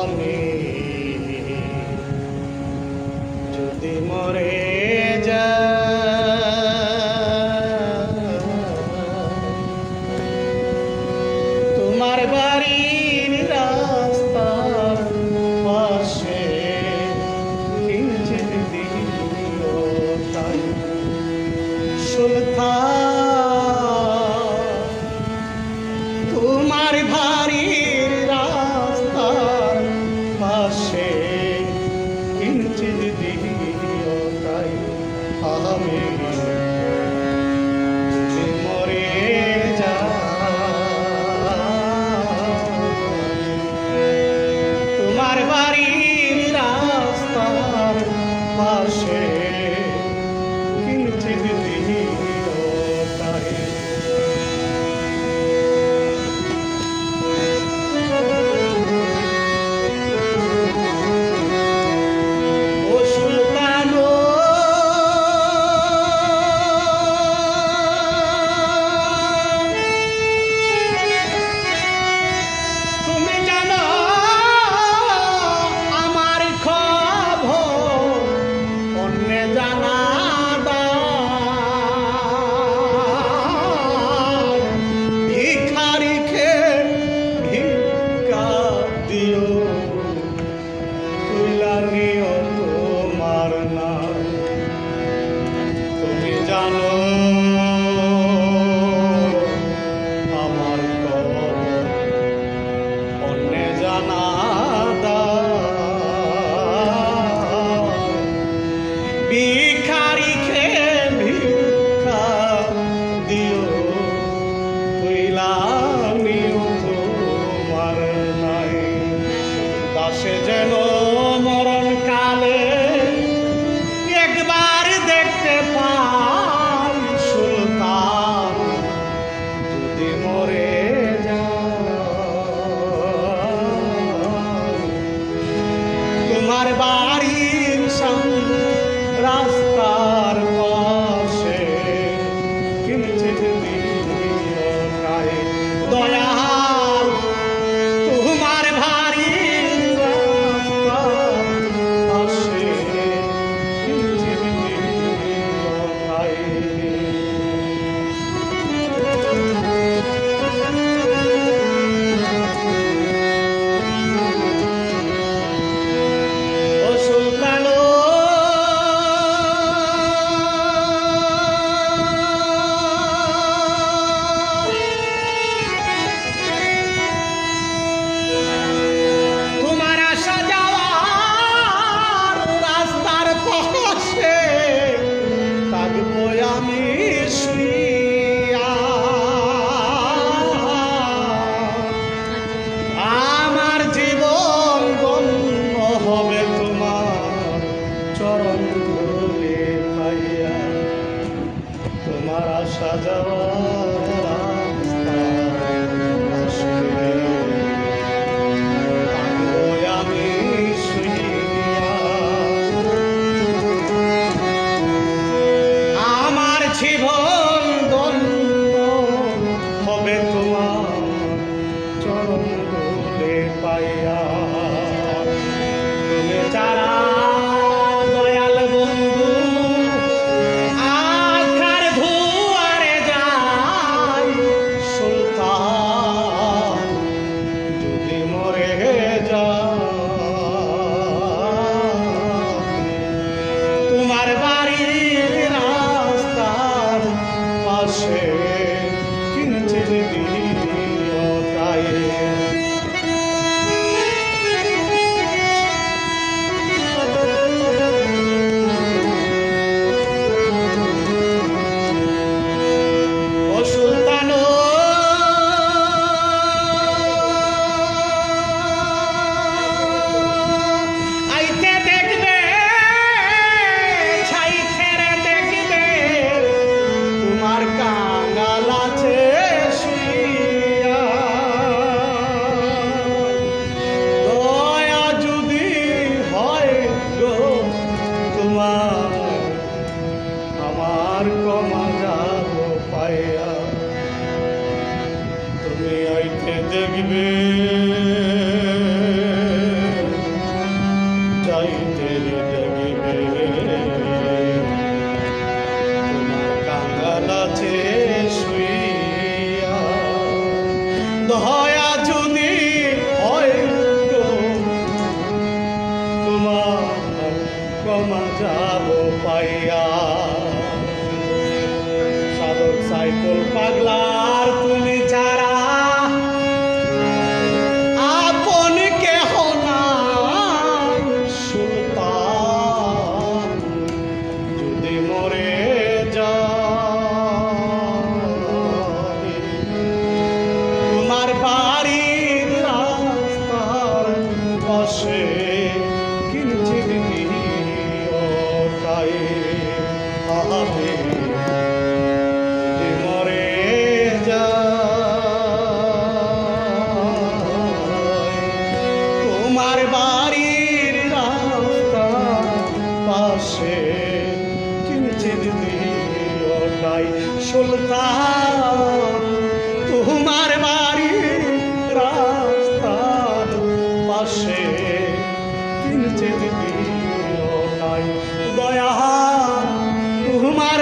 আমি যদি মরে যাই, তোমার বাড়ির রাস্তার পাশে কিঞ্চিৎ দিও তাই সুলতান, তোমার বাড়ির রাস্তার পাশে কিঞ্চিৎ দিও তাই আমি যদি মরে যাই, তোমার বাড়ির রাস্তার পাশে কিঞ্চিৎ দিও তাই। ও সুলতান, তুমি জানো আমার খবর অন্যে জানা দায়, ভিখারিকে ভিক্ষা দিও, তুইলা নিও তোমার নাম। তুমি জানো আমার খবর অন্যে জানা দায়, ভিখারিকে ভিক্ষা দিও, তুইলা নিও তোমার নাই। দাসে যেন মরণ কালে একবার দেখতে পাই সুলতান, যদি মরে যাই, তোমার বাড়ির সামনে রাস্তার পাশে কিঞ্চিৎ দিও তাই। দয়াল, তোমার বাড়ির রাস্তার পাশে কিঞ্চিৎ দিও তাই। ও সুলতান, তোমার আসা যাওয়ার রাস্তার পাশে থাকবো আমি শুইয়া, আমার জীবন ধন্য হবে তোমার চরণ ধুলি পাইয়া। তোমার আসা যাওয়ার রাস্তার পাশে থাকবো আমি শুইয়া, আমার জীবন ধন্য হবে তোমার চরণ ধুলি পাইয়া। তুমি যারা দয়াল বন্ধু আখার ধুয়ারে যাই সুলতান, যদি মরে যাই, তোমার বাড়ির রাস্তার পাশে কিঞ্চিৎ দিও তাই। তোমার বাড়ির রাস্তার পাশে কিঞ্চিত দিওটাই সুলতান, তোমার বাড়ির রাস্তার পাশে কিঞ্চিত দিওটাই দয়া, তোমার